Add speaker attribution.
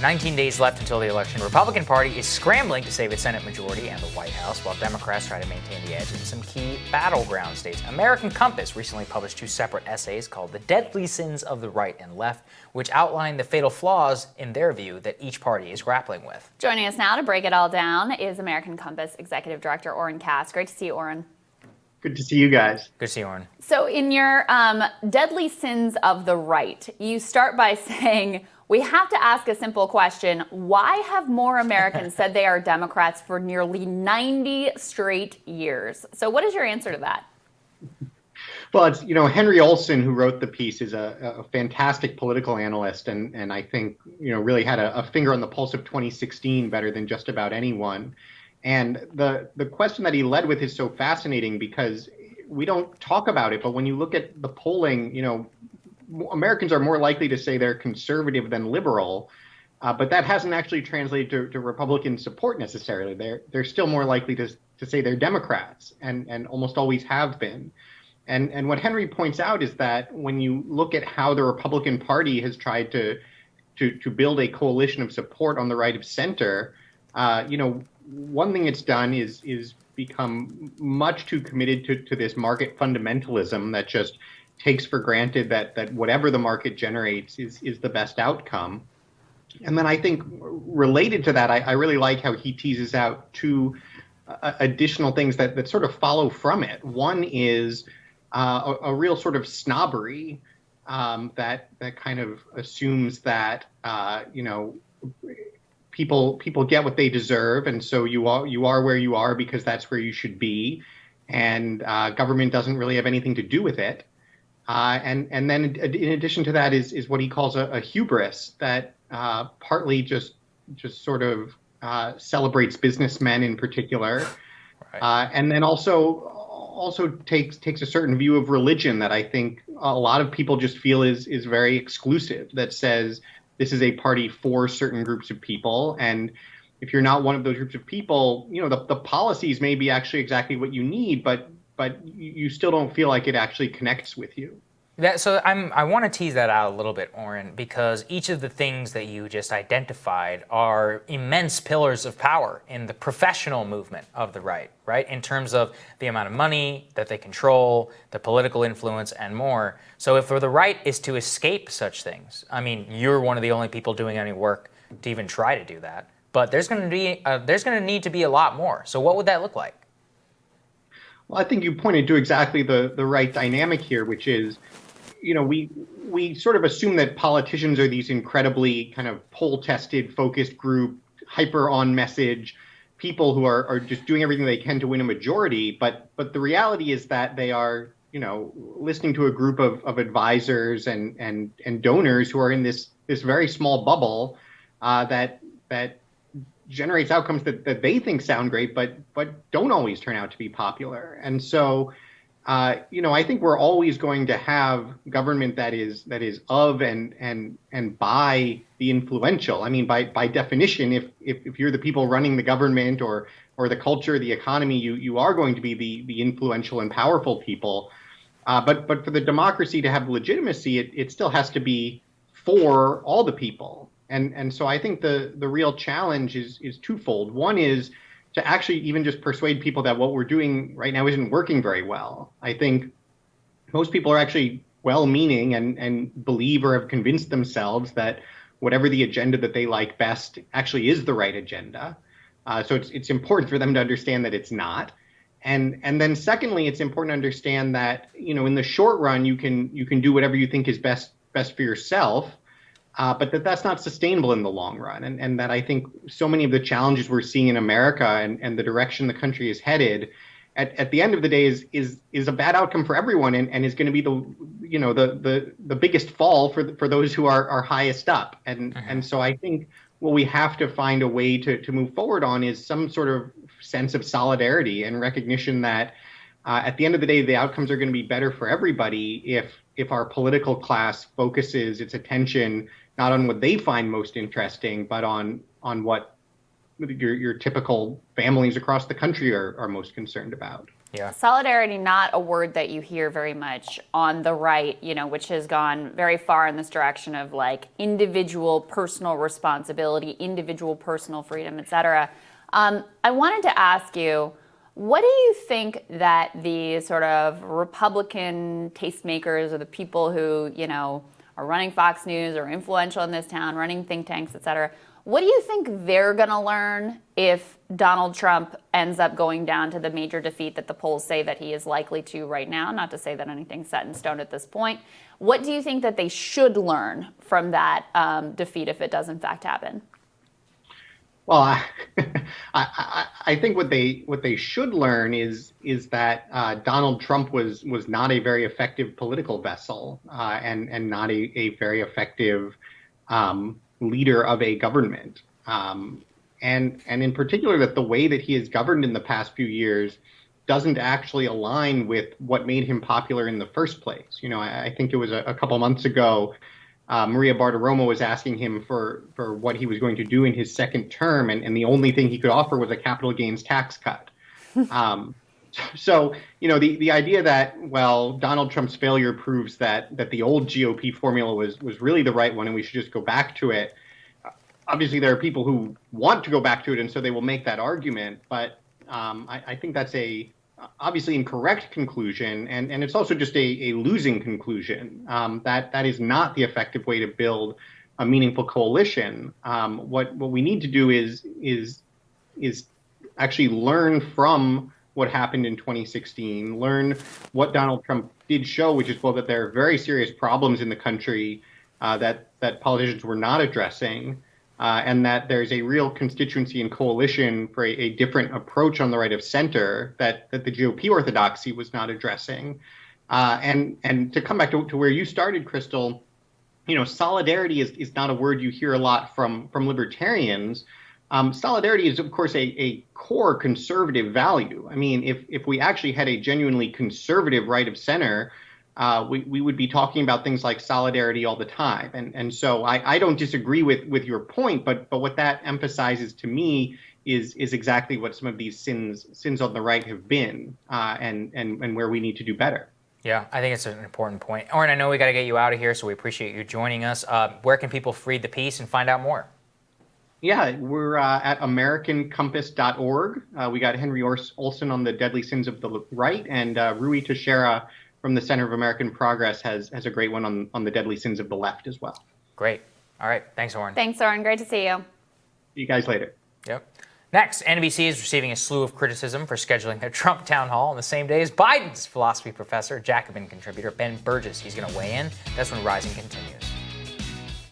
Speaker 1: 19 days left until the election. The Republican Party is scrambling to save its Senate majority and the White House, while Democrats try to maintain the edge in some key battleground states. American Compass recently published two separate essays called The Deadly Sins of the Right and Left, which outline the fatal flaws, in their view, that each party is grappling with.
Speaker 2: Joining us now to break it all down is American Compass Executive Director Oren Cass. Great to see you, Oren.
Speaker 3: Good to see you guys.
Speaker 1: Good to see you, Oren.
Speaker 2: So in your Deadly Sins of the Right, you start by saying, we have to ask a simple question. Why have more Americans said they are Democrats for nearly 90 straight years? So what is your answer to that?
Speaker 3: Well, it's, Henry Olson, who wrote the piece, is a fantastic political analyst, and I think, really had a finger on the pulse of 2016 better than just about anyone. And the question that he led with is so fascinating because we don't talk about it, but when you look at the polling, Americans are more likely to say they're conservative than liberal, but that hasn't actually translated to Republican support necessarily. They're still more likely to say they're Democrats, and almost always have been. And what Henry points out is that when you look at how the Republican Party has tried to build a coalition of support on the right of center, one thing it's done is become much too committed to this market fundamentalism that just takes for granted that whatever the market generates is the best outcome. And then I think related to that, I really like how he teases out two additional things that sort of follow from it. One is a real sort of snobbery that kind of assumes that, people get what they deserve, and so you are where you are because that's where you should be, and government doesn't really have anything to do with it. And then in addition to that is what he calls a hubris that partly just sort of celebrates businessmen in particular, right. And then also takes a certain view of religion that I think a lot of people just feel is very exclusive, that says this is a party for certain groups of people, and if you're not one of those groups of people, the policies may be actually exactly what you need, but you still don't feel like it actually connects with you.
Speaker 1: I want to tease that out a little bit, Oren, because each of the things that you just identified are immense pillars of power in the professional movement of the right, in terms of the amount of money that they control, the political influence, and more. So if the right is to escape such things, you're one of the only people doing any work to even try to do that, but there's going to need to be a lot more. So what would that look like?
Speaker 3: Well, I think you pointed to exactly the right dynamic here, which is, we sort of assume that politicians are these incredibly kind of poll-tested, focused group, hyper on message people who are just doing everything they can to win a majority. But the reality is that they are, listening to a group of advisors and donors who are in this very small bubble that generates outcomes that they think sound great, but don't always turn out to be popular. And so, I think we're always going to have government that is of and by the influential. By definition, if you're the people running the government or the culture, the economy, you are going to be the influential and powerful people. But for the democracy to have legitimacy, it still has to be for all the people. And so I think the real challenge is twofold. One is to actually even just persuade people that what we're doing right now isn't working very well. I think most people are actually well-meaning and believe or have convinced themselves that whatever the agenda that they like best actually is the right agenda. So it's important for them to understand that it's not. And then secondly, it's important to understand that, in the short run, you can do whatever you think is best for yourself. But that's not sustainable in the long run. And that I think so many of the challenges we're seeing in America and the direction the country is headed at the end of the day is a bad outcome for everyone and is going to be the biggest fall for those who are highest up. And so I think what we have to find a way to move forward on is some sort of sense of solidarity and recognition that at the end of the day, the outcomes are going to be better for everybody if our political class focuses its attention not on what they find most interesting, but on what your typical families across the country are most concerned about.
Speaker 1: Yeah.
Speaker 2: Solidarity, not a word that you hear very much on the right, which has gone very far in this direction of like individual personal responsibility, individual personal freedom, et cetera. I wanted to ask you, what do you think that the sort of Republican tastemakers or the people who, are running Fox News or influential in this town, running think tanks, et cetera, what do you think they're going to learn if Donald Trump ends up going down to the major defeat that the polls say that he is likely to right now? Not to say that anything's set in stone at this point. What do you think that they should learn from that defeat if it does in fact happen?
Speaker 3: Well, I think what they should learn is that Donald Trump was not a very effective political vessel and not a very effective leader of a government, and in particular that the way that he has governed in the past few years doesn't actually align with what made him popular in the first place. I think it was a couple months ago, Maria Bartiromo was asking him for what he was going to do in his second term, and the only thing he could offer was a capital gains tax cut. So, the idea that, well, Donald Trump's failure proves that the old GOP formula was really the right one and we should just go back to it. Obviously, there are people who want to go back to it, and so they will make that argument. But I think that's a obviously incorrect conclusion, and it's also just a losing conclusion. That is not the effective way to build a meaningful coalition. What we need to do is actually learn from what happened in 2016, learn what Donald Trump did show, which is both that there are very serious problems in the country that politicians were not addressing, and that there's a real constituency and coalition for a different approach on the right of center that the GOP orthodoxy was not addressing. And to come back to where you started, Crystal, solidarity is not a word you hear a lot from libertarians. Solidarity is, of course, a core conservative value. I mean, if we actually had a genuinely conservative right of center, we would be talking about things like solidarity all the time. And so I don't disagree with your point, but what that emphasizes to me is exactly what some of these sins on the right have been, and where we need to do better.
Speaker 1: Yeah, I think it's an important point. Oren, I know we got to get you out of here, so we appreciate you joining us. Where can people read the piece and find out more?
Speaker 3: Yeah, we're at AmericanCompass.org. We got Henry Olson on the deadly sins of the right, and Rui Teixeira from the Center of American Progress has a great one on the deadly sins of the left as well.
Speaker 1: Great. All right. Thanks, Oren.
Speaker 2: Thanks, Oren. Great to see you.
Speaker 3: See you guys later.
Speaker 1: Yep. Next, NBC is receiving a slew of criticism for scheduling their Trump town hall on the same day as Biden's philosophy professor, Jacobin contributor Ben Burgess. He's going to weigh in. That's when Rising continues.